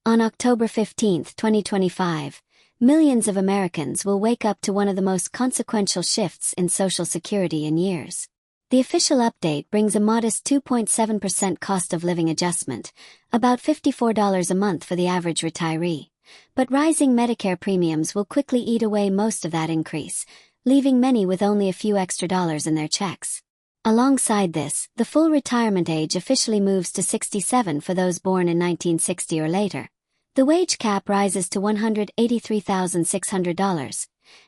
On October 15, 2025, millions of Americans will wake up to one of the most consequential shifts in Social Security in years. The official update brings a modest 2.7% cost of living adjustment, about $54 a month for the average retiree. But rising Medicare premiums will quickly eat away most of that increase, leaving many with only a few extra dollars in their checks. Alongside this, the full retirement age officially moves to 67 for those born in 1960 or later. The wage cap rises to $183,600,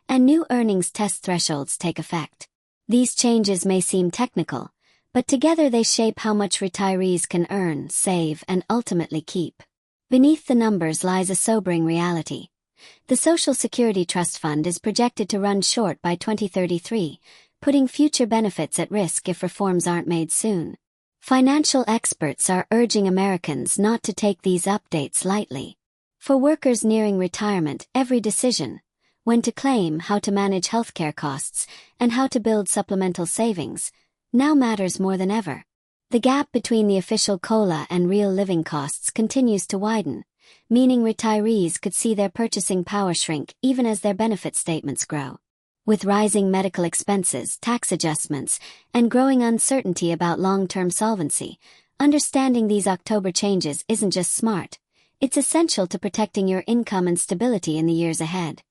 and new earnings test thresholds take effect. These changes may seem technical, but together they shape how much retirees can earn, save, and ultimately keep. Beneath the numbers lies a sobering reality. The Social Security Trust Fund is projected to run short by 2033, putting future benefits at risk if reforms aren't made soon. Financial experts are urging Americans not to take these updates lightly. For workers nearing retirement, every decision, when to claim, how to manage healthcare costs, and how to build supplemental savings, now matters more than ever. The gap between the official COLA and real living costs continues to widen, meaning retirees could see their purchasing power shrink even as their benefit statements grow. With rising medical expenses, tax adjustments, and growing uncertainty about long-term solvency, understanding these October changes isn't just smart, it's essential to protecting your income and stability in the years ahead.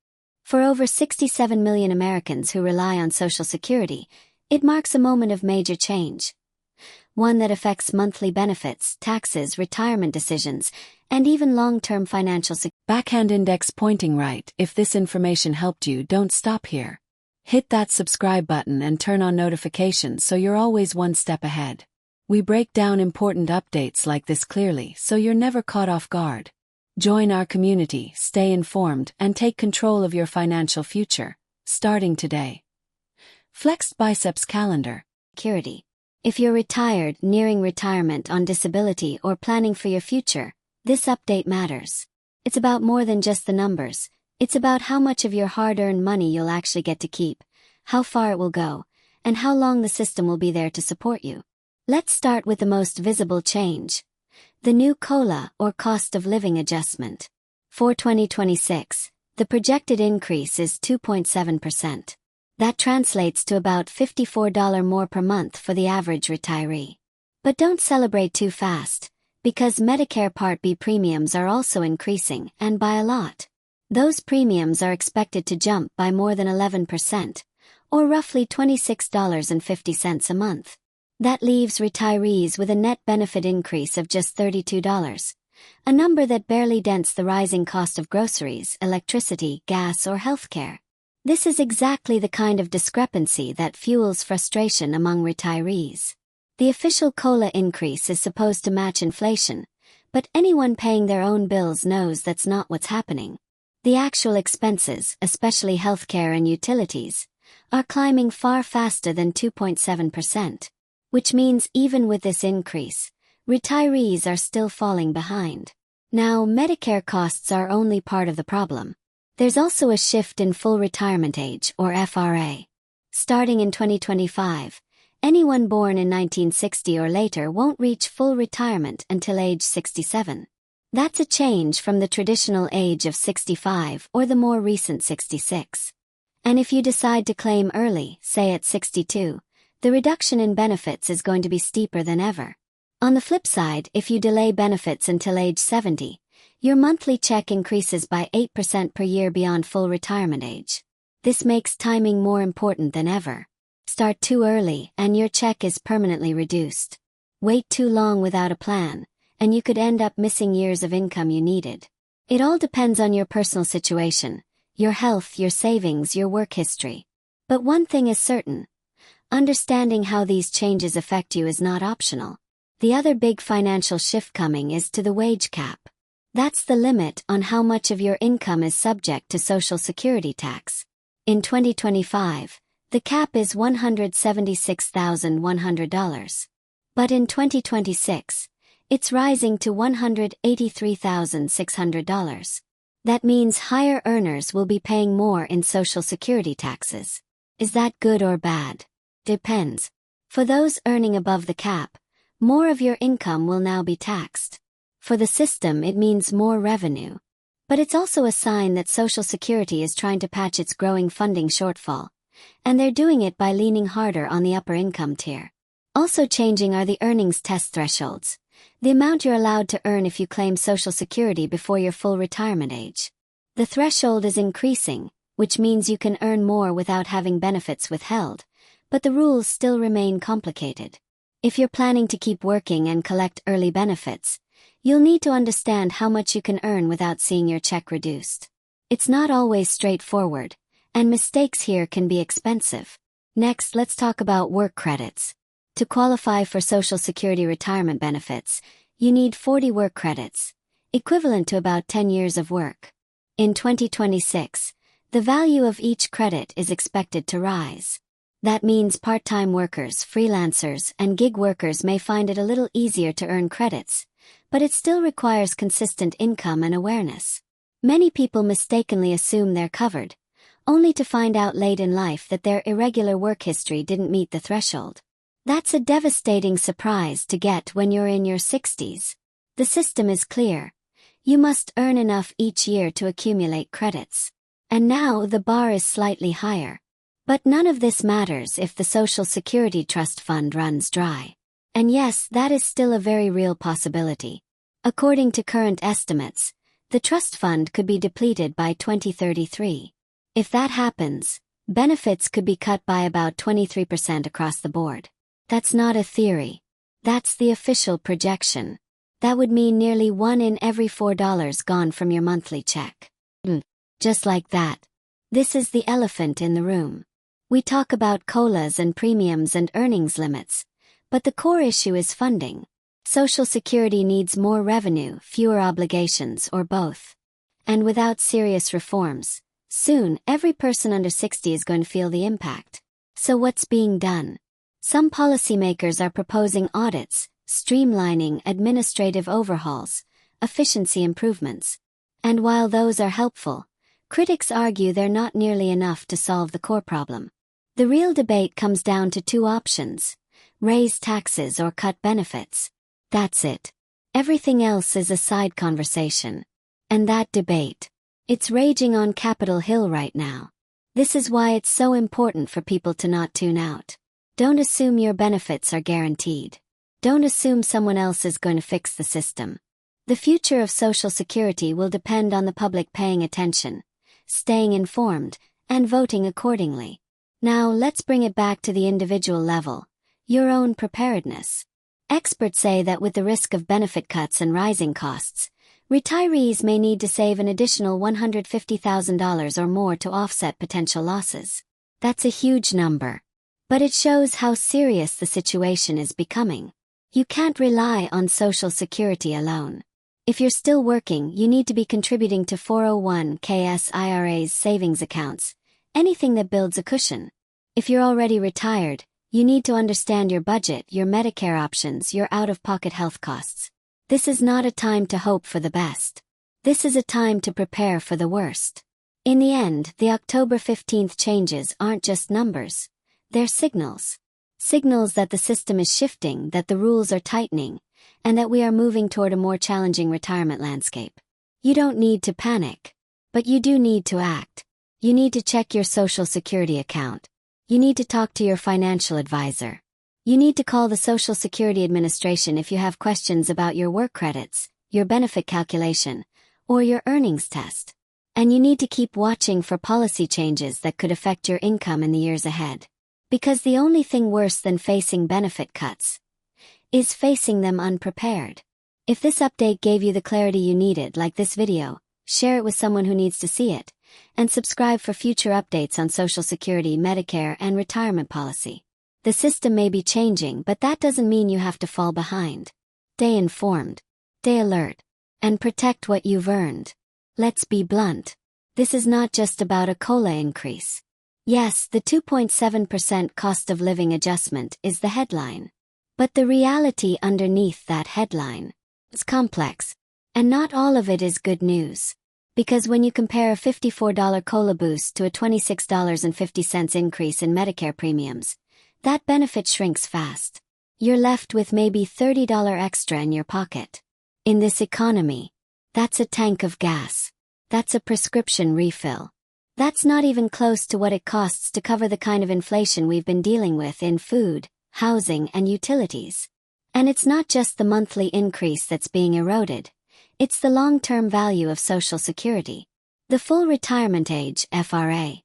For over 67 million Americans who rely on Social Security, it marks a moment of major change. One that affects monthly benefits, taxes, retirement decisions, and even long-term financial security. Backhand index pointing right. If this information helped you, don't stop here. Hit that subscribe button and turn on notifications so you're always one step ahead. We break down important updates like this clearly so you're never caught off guard. Join our community, stay informed, and take control of your financial future, starting today. Flexed Biceps Calendar. Security. If you're retired, nearing retirement, on disability, or planning for your future, this update matters. It's about more than just the numbers. It's about how much of your hard-earned money you'll actually get to keep, how far it will go, and how long the system will be there to support you. Let's start with the most visible change. The new COLA, or cost of living adjustment. For 2026, the projected increase is 2.7%. That translates to about $54 more per month for the average retiree. But don't celebrate too fast, because Medicare Part B premiums are also increasing, and by a lot. Those premiums are expected to jump by more than 11%, or roughly $26.50 a month. That leaves retirees with a net benefit increase of just $32, a number that barely dents the rising cost of groceries, electricity, gas, or healthcare. This is exactly the kind of discrepancy that fuels frustration among retirees. The official COLA increase is supposed to match inflation, but anyone paying their own bills knows that's not what's happening. The actual expenses, especially healthcare and utilities, are climbing far faster than 2.7%, which means even with this increase, retirees are still falling behind. Now, Medicare costs are only part of the problem. There's also a shift in full retirement age, or FRA. Starting in 2025, anyone born in 1960 or later won't reach full retirement until age 67. That's a change from the traditional age of 65 or the more recent 66. And if you decide to claim early, say at 62, the reduction in benefits is going to be steeper than ever. On the flip side, if you delay benefits until age 70, your monthly check increases by 8% per year beyond full retirement age. This makes timing more important than ever. Start too early, and your check is permanently reduced. Wait too long without a plan, and you could end up missing years of income you needed. It all depends on your personal situation, your health, your savings, your work history. But one thing is certain. Understanding how these changes affect you is not optional. The other big financial shift coming is to the wage cap. That's the limit on how much of your income is subject to Social Security tax. In 2025, the cap is $176,100. But in 2026, it's rising to $183,600. That means higher earners will be paying more in Social Security taxes. Is that good or bad? Depends. For those earning above the cap, more of your income will now be taxed. For the system, it means more revenue. But it's also a sign that Social Security is trying to patch its growing funding shortfall. And they're doing it by leaning harder on the upper income tier. Also changing are the earnings test thresholds. The amount you're allowed to earn if you claim Social Security before your full retirement age. The threshold is increasing, which means you can earn more without having benefits withheld, but the rules still remain complicated. If you're planning to keep working and collect early benefits, you'll need to understand how much you can earn without seeing your check reduced. It's not always straightforward, and mistakes here can be expensive. Next, let's talk about work credits. To qualify for Social Security retirement benefits, you need 40 work credits, equivalent to about 10 years of work. In 2026, the value of each credit is expected to rise. That means part-time workers, freelancers, and gig workers may find it a little easier to earn credits, but it still requires consistent income and awareness. Many people mistakenly assume they're covered, only to find out late in life that their irregular work history didn't meet the threshold. That's a devastating surprise to get when you're in your 60s. The system is clear. You must earn enough each year to accumulate credits. And now the bar is slightly higher. But none of this matters if the Social Security Trust Fund runs dry. And yes, that is still a very real possibility. According to current estimates, the trust fund could be depleted by 2033. If that happens, benefits could be cut by about 23% across the board. That's not a theory. That's the official projection. That would mean nearly 1 in every $4 gone from your monthly check. Just like that. This is the elephant in the room. We talk about COLAs and premiums and earnings limits, but the core issue is funding. Social Security needs more revenue, fewer obligations, or both. And without serious reforms, soon every person under 60 is going to feel the impact. So what's being done? Some policymakers are proposing audits, streamlining, administrative overhauls, efficiency improvements. And while those are helpful, critics argue they're not nearly enough to solve the core problem. The real debate comes down to two options: raise taxes or cut benefits. That's it. Everything else is a side conversation. And that debate, it's raging on Capitol Hill right now. This is why it's so important for people to not tune out. Don't assume your benefits are guaranteed. Don't assume someone else is going to fix the system. The future of Social Security will depend on the public paying attention, staying informed, and voting accordingly. Now let's bring it back to the individual level, your own preparedness. Experts say that with the risk of benefit cuts and rising costs, retirees may need to save an additional $150,000 or more to offset potential losses. That's a huge number. But it shows how serious the situation is becoming. You can't rely on Social Security alone. If you're still working, you need to be contributing to 401(k)s, IRAs, savings accounts, anything that builds a cushion. If you're already retired, you need to understand your budget, your Medicare options, your out-of-pocket health costs. This is not a time to hope for the best. This is a time to prepare for the worst. In the end, the October 15th changes aren't just numbers. They're signals. Signals that the system is shifting, that the rules are tightening, and that we are moving toward a more challenging retirement landscape. You don't need to panic. But you do need to act. You need to check your Social Security account. You need to talk to your financial advisor. You need to call the Social Security Administration if you have questions about your work credits, your benefit calculation, or your earnings test. And you need to keep watching for policy changes that could affect your income in the years ahead. Because the only thing worse than facing benefit cuts is facing them unprepared. If this update gave you the clarity you needed, like this video, share it with someone who needs to see it, and subscribe for future updates on Social Security, Medicare, and retirement policy. The system may be changing, but that doesn't mean you have to fall behind. Stay informed, stay alert, and protect what you've earned. Let's be blunt. This is not just about a COLA increase. Yes, the 2.7% cost of living adjustment is the headline. But the reality underneath that headline is complex, and not all of it is good news. Because when you compare a $54 COLA boost to a $26.50 increase in Medicare premiums, that benefit shrinks fast. You're left with maybe $30 extra in your pocket. In this economy, that's a tank of gas. That's a prescription refill. That's not even close to what it costs to cover the kind of inflation we've been dealing with in food, housing, and utilities. And it's not just the monthly increase that's being eroded. It's the long-term value of Social Security. The full retirement age, FRA,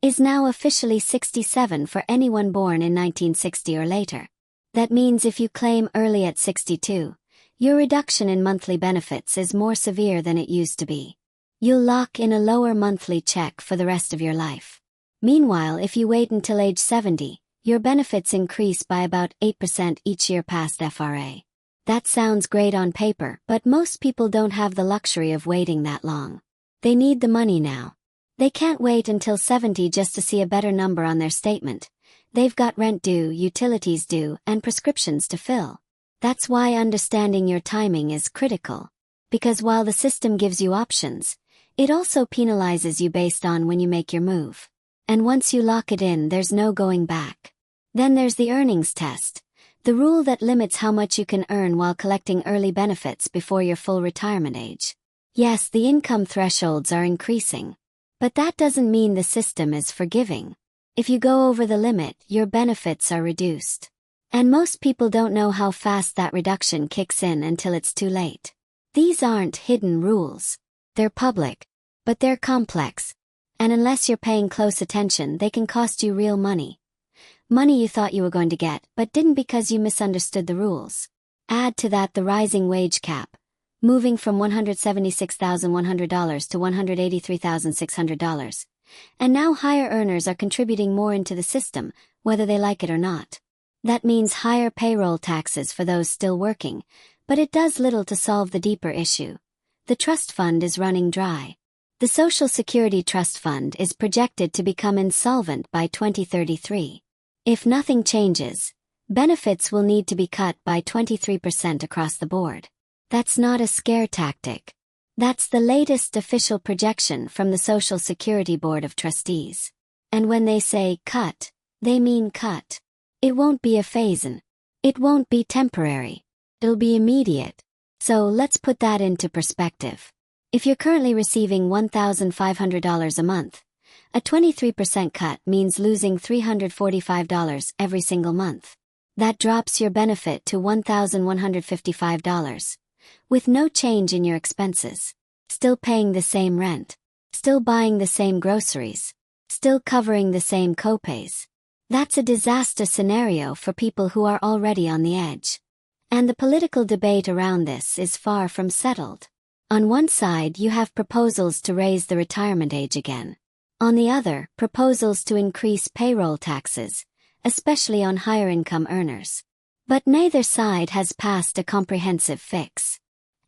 is now officially 67 for anyone born in 1960 or later. That means if you claim early at 62, your reduction in monthly benefits is more severe than it used to be. You'll lock in a lower monthly check for the rest of your life. Meanwhile, if you wait until age 70, your benefits increase by about 8% each year past FRA. That sounds great on paper, but most people don't have the luxury of waiting that long. They need the money now. They can't wait until 70 just to see a better number on their statement. They've got rent due, utilities due, and prescriptions to fill. That's why understanding your timing is critical. Because while the system gives you options, it also penalizes you based on when you make your move. And once you lock it in, there's no going back. Then there's the earnings test, the rule that limits how much you can earn while collecting early benefits before your full retirement age. Yes, the income thresholds are increasing. But that doesn't mean the system is forgiving. If you go over the limit, your benefits are reduced. And most people don't know how fast that reduction kicks in until it's too late. These aren't hidden rules. They're public. But they're complex. And unless you're paying close attention, they can cost you real money. Money you thought you were going to get, but didn't because you misunderstood the rules. Add to that the rising wage cap, moving from $176,100 to $183,600. And now higher earners are contributing more into the system, whether they like it or not. That means higher payroll taxes for those still working, but it does little to solve the deeper issue. The trust fund is running dry. The Social Security Trust Fund is projected to become insolvent by 2033. If nothing changes, benefits will need to be cut by 23% across the board. That's not a scare tactic. That's the latest official projection from the Social Security Board of Trustees. And when they say cut, they mean cut. It won't be a phase-in. It won't be temporary. It'll be immediate. So let's put that into perspective. If you're currently receiving $1,500 a month, a 23% cut means losing $345 every single month. That drops your benefit to $1,155, with no change in your expenses. Still paying the same rent. Still buying the same groceries. Still covering the same copays. That's a disaster scenario for people who are already on the edge. And the political debate around this is far from settled. On one side, you have proposals to raise the retirement age again. On the other, proposals to increase payroll taxes, especially on higher income earners. But neither side has passed a comprehensive fix.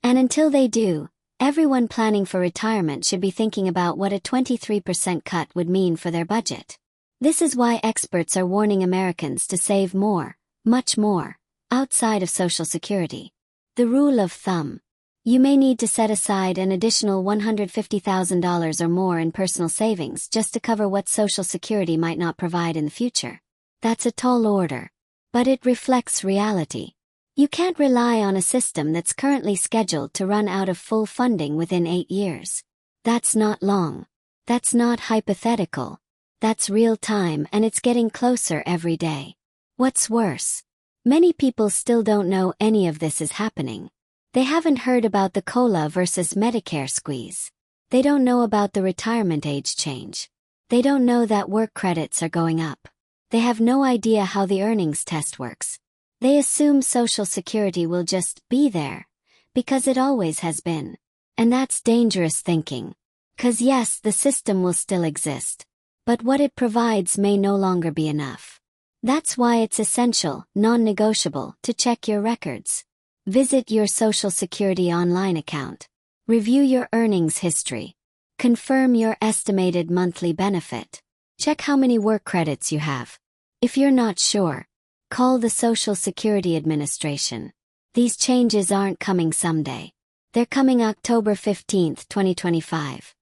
And until they do, everyone planning for retirement should be thinking about what a 23% cut would mean for their budget. This is why experts are warning Americans to save more, much more, outside of Social Security. The rule of thumb. You may need to set aside an additional $150,000 or more in personal savings just to cover what Social Security might not provide in the future. That's a tall order. But it reflects reality. You can't rely on a system that's currently scheduled to run out of full funding within 8 years. That's not long. That's not hypothetical. That's real time, and it's getting closer every day. What's worse? Many people still don't know any of this is happening. They haven't heard about the COLA versus Medicare squeeze. They don't know about the retirement age change. They don't know that work credits are going up. They have no idea how the earnings test works. They assume Social Security will just be there, because it always has been. And that's dangerous thinking. 'Cause yes, the system will still exist. But what it provides may no longer be enough. That's why it's essential, non-negotiable, to check your records. Visit your Social Security online account. Review your earnings history. Confirm your estimated monthly benefit. Check how many work credits you have. If you're not sure, call the Social Security Administration. These changes aren't coming someday. They're coming October 15, 2025.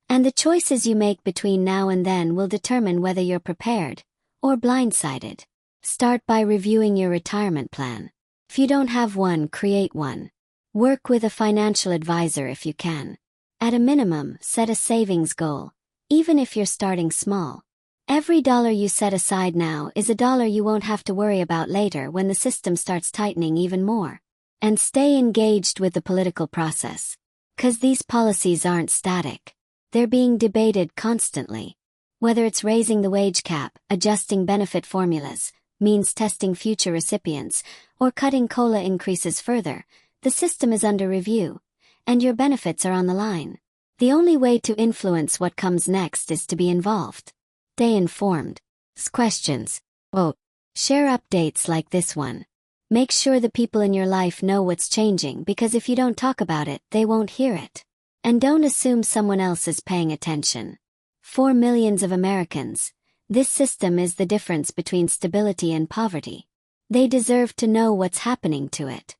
And the choices you make between now and then will determine whether you're prepared or blindsided. Start by reviewing your retirement plan. If you don't have one, create one. Work with a financial advisor if you can. At a minimum, set a savings goal, even if you're starting small. Every dollar you set aside now is a dollar you won't have to worry about later when the system starts tightening even more. And stay engaged with the political process. 'Cause these policies aren't static. They're being debated constantly. Whether it's raising the wage cap, adjusting benefit formulas, means testing future recipients, or cutting COLA increases further, the system is under review, and your benefits are on the line. The only way to influence what comes next is to be involved. Stay informed. Ask questions. Vote. Share updates like this one. Make sure the people in your life know what's changing, because if you don't talk about it, they won't hear it. And don't assume someone else is paying attention. For millions of Americans, this system is the difference between stability and poverty. They deserve to know what's happening to it.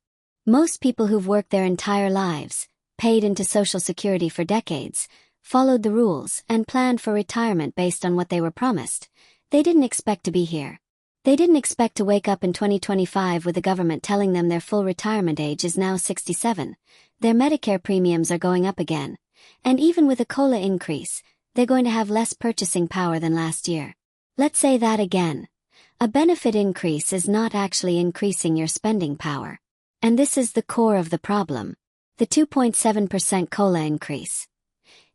Most people who've worked their entire lives, paid into Social Security for decades, followed the rules, and planned for retirement based on what they were promised. They didn't expect to be here. They didn't expect to wake up in 2025 with the government telling them their full retirement age is now 67. Their Medicare premiums are going up again. And even with a COLA increase, they're going to have less purchasing power than last year. Let's say that again. A benefit increase is not actually increasing your spending power. And this is the core of the problem. The 2.7% COLA increase.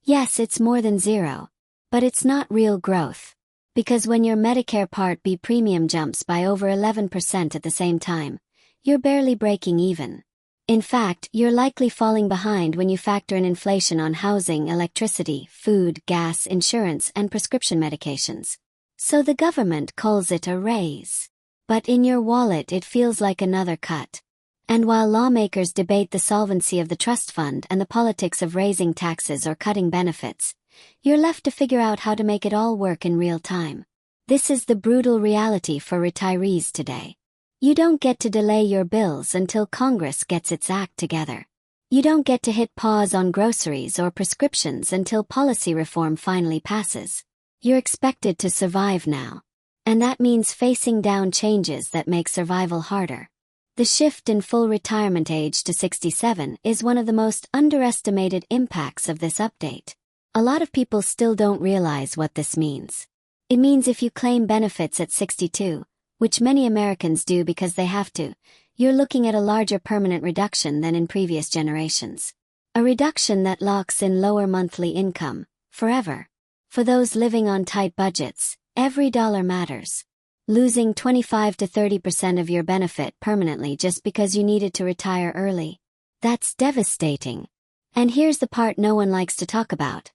Yes, it's more than zero. But it's not real growth. Because when your Medicare Part B premium jumps by over 11% at the same time, you're barely breaking even. In fact, you're likely falling behind when you factor in inflation on housing, electricity, food, gas, insurance, and prescription medications. So the government calls it a raise. But in your wallet it feels like another cut. And while lawmakers debate the solvency of the trust fund and the politics of raising taxes or cutting benefits, you're left to figure out how to make it all work in real time. This is the brutal reality for retirees today. You don't get to delay your bills until Congress gets its act together. You don't get to hit pause on groceries or prescriptions until policy reform finally passes. You're expected to survive now. And that means facing down changes that make survival harder. The shift in full retirement age to 67 is one of the most underestimated impacts of this update. A lot of people still don't realize what this means. It means if you claim benefits at 62, which many Americans do because they have to, you're looking at a larger permanent reduction than in previous generations. A reduction that locks in lower monthly income, forever. For those living on tight budgets, every dollar matters. Losing 25 to 30% of your benefit permanently just because you needed to retire early. That's devastating. And here's the part no one likes to talk about.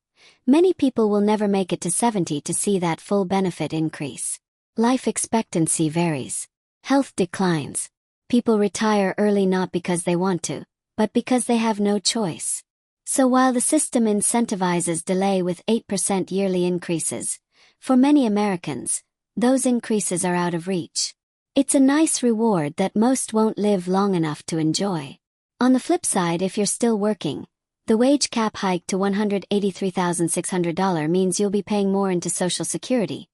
Many people will never make it to 70 to see that full benefit increase. Life expectancy varies. Health declines. People retire early not because they want to, but because they have no choice. So while the system incentivizes delay with 8% yearly increases, for many Americans, those increases are out of reach. It's a nice reward that most won't live long enough to enjoy. On the flip side, if you're still working, the wage cap hike to $183,600 means you'll be paying more into Social Security.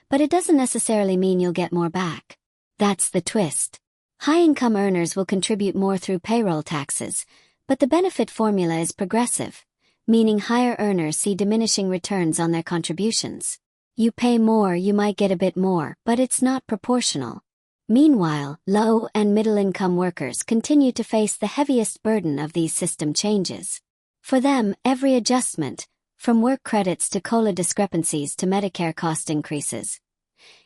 But it doesn't necessarily mean you'll get more back. That's the twist. High-income earners will contribute more through payroll taxes, but the benefit formula is progressive, meaning higher earners see diminishing returns on their contributions. You pay more, you might get a bit more, but it's not proportional. Meanwhile, low and middle-income workers continue to face the heaviest burden of these system changes. For them, every adjustment, from work credits to COLA discrepancies to Medicare cost increases,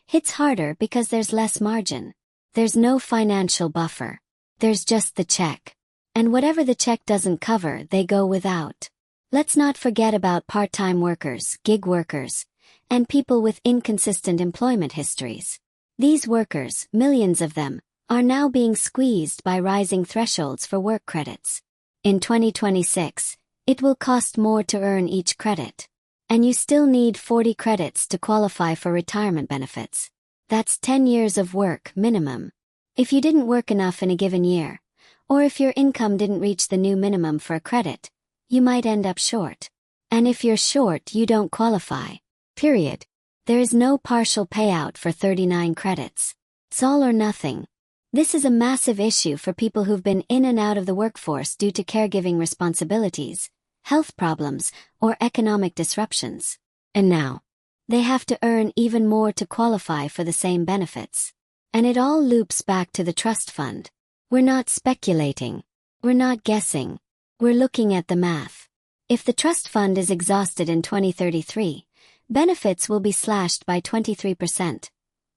hits harder because there's less margin. There's no financial buffer. There's just the check. And whatever the check doesn't cover, they go without. Let's not forget about part-time workers, gig workers, and people with inconsistent employment histories. These workers, millions of them, are now being squeezed by rising thresholds for work credits. In 2026, it will cost more to earn each credit. And you still need 40 credits to qualify for retirement benefits. That's 10 years of work, minimum. If you didn't work enough in a given year, or if your income didn't reach the new minimum for a credit, you might end up short. And if you're short, you don't qualify. Period. There is no partial payout for 39 credits. It's all or nothing. This is a massive issue for people who've been in and out of the workforce due to caregiving responsibilities, health problems, or economic disruptions. And now, they have to earn even more to qualify for the same benefits. And it all loops back to the trust fund. We're not speculating. We're not guessing. We're looking at the math. If the trust fund is exhausted in 2033, benefits will be slashed by 23%.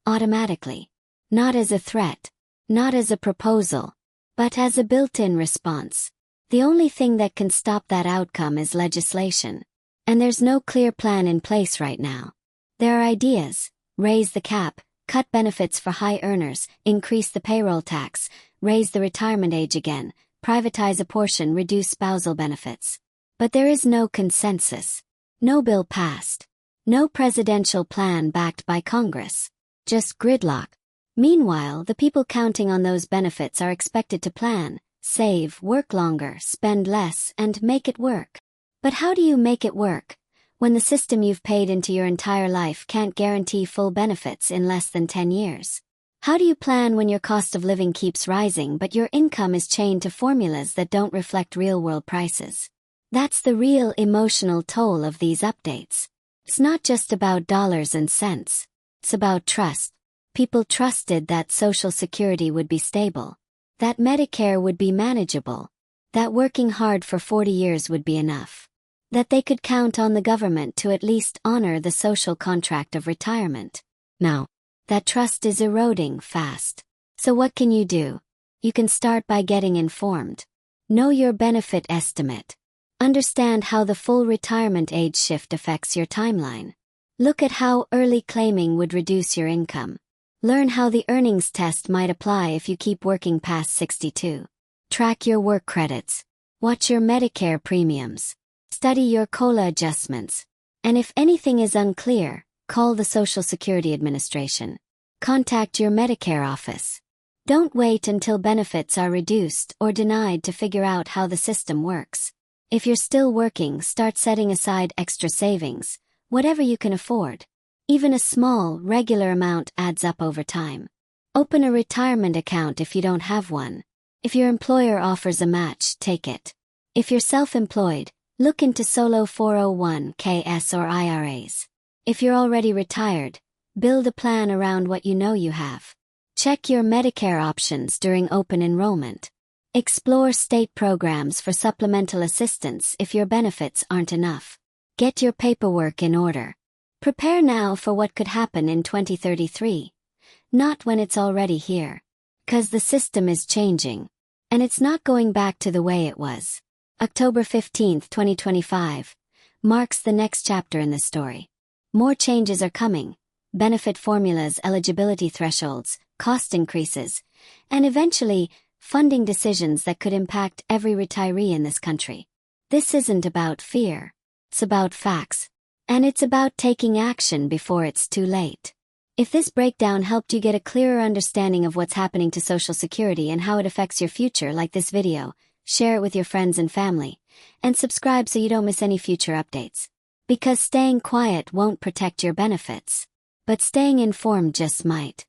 Automatically. Not as a threat. Not as a proposal. But as a built-in response. The only thing that can stop that outcome is legislation. And there's no clear plan in place right now. There are ideas: raise the cap, cut benefits for high earners, increase the payroll tax, raise the retirement age again, privatize a portion, reduce spousal benefits. But there is no consensus. No bill passed. No presidential plan backed by Congress. Just gridlock. Meanwhile, the people counting on those benefits are expected to plan, save, work longer, spend less, and make it work. But how do you make it work when the system you've paid into your entire life can't guarantee full benefits in less than 10 years? How do you plan when your cost of living keeps rising but your income is chained to formulas that don't reflect real-world prices? That's the real emotional toll of these updates. It's not just about dollars and cents. It's about trust. People trusted that Social Security would be stable, that Medicare would be manageable, that working hard for 40 years would be enough, that they could count on the government to at least honor the social contract of retirement. Now, that trust is eroding fast. So what can you do? You can start by getting informed. Know your benefit estimate. Understand how the full retirement age shift affects your timeline. Look at how early claiming would reduce your income. Learn how the earnings test might apply if you keep working past 62. Track your work credits. Watch your Medicare premiums. Study your COLA adjustments. And if anything is unclear, call the Social Security Administration. Contact your Medicare office. Don't wait until benefits are reduced or denied to figure out how the system works. If you're still working, start setting aside extra savings, whatever you can afford. Even a small, regular amount adds up over time. Open a retirement account if you don't have one. If your employer offers a match, take it. If you're self-employed, look into solo 401(k)s or IRAs. If you're already retired, build a plan around what you know you have. Check your Medicare options during open enrollment. Explore state programs for supplemental assistance if your benefits aren't enough. Get your paperwork in order. Prepare now for what could happen in 2033. Not when it's already here. 'Cause the system is changing. And it's not going back to the way it was. October 15, 2025, marks the next chapter in this story. More changes are coming. Benefit formulas, eligibility thresholds, cost increases, and eventually, funding decisions that could impact every retiree in this country. This isn't about fear. It's about facts. And it's about taking action before it's too late. If this breakdown helped you get a clearer understanding of what's happening to Social Security and how it affects your future, like this video, share it with your friends and family, and subscribe so you don't miss any future updates. Because staying quiet won't protect your benefits. But staying informed just might.